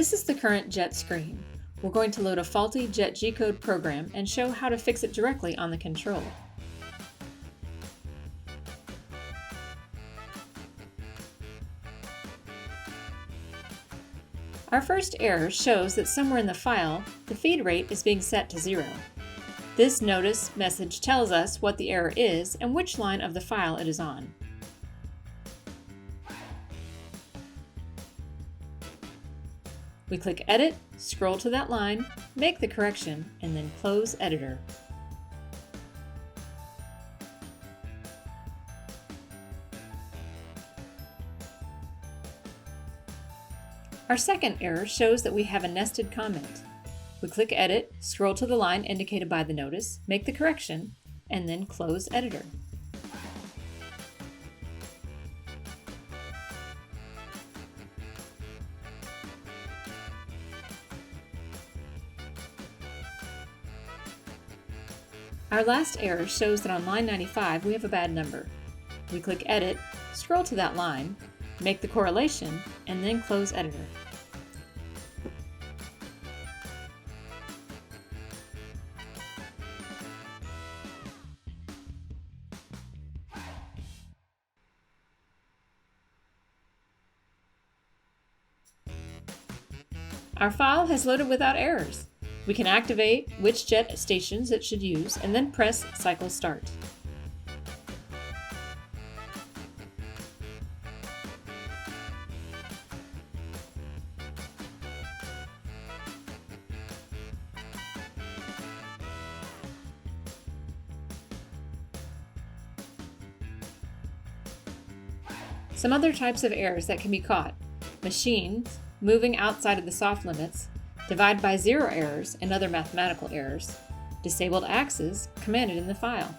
This is the current JET screen. We're going to load a faulty JET G-Code program and show how to fix it directly on the control. Our first error shows that somewhere in the file, the feed rate is being set to 0. This notice message tells us what the error is and which line of the file it is on. We click Edit, scroll to that line, make the correction, and then close Editor. Our second error shows that we have a nested comment. We click Edit, scroll to the line indicated by the notice, make the correction, and then close Editor. Our last error shows that on line 95 we have a bad number. We click Edit, scroll to that line, make the correlation, and then close Editor. Our file has loaded without errors. We can activate which JET stations it should use and then press Cycle Start. Some other types of errors that can be caught: machines moving outside of the soft limits, divide by zero errors and other mathematical errors, disabled axes commanded in the file.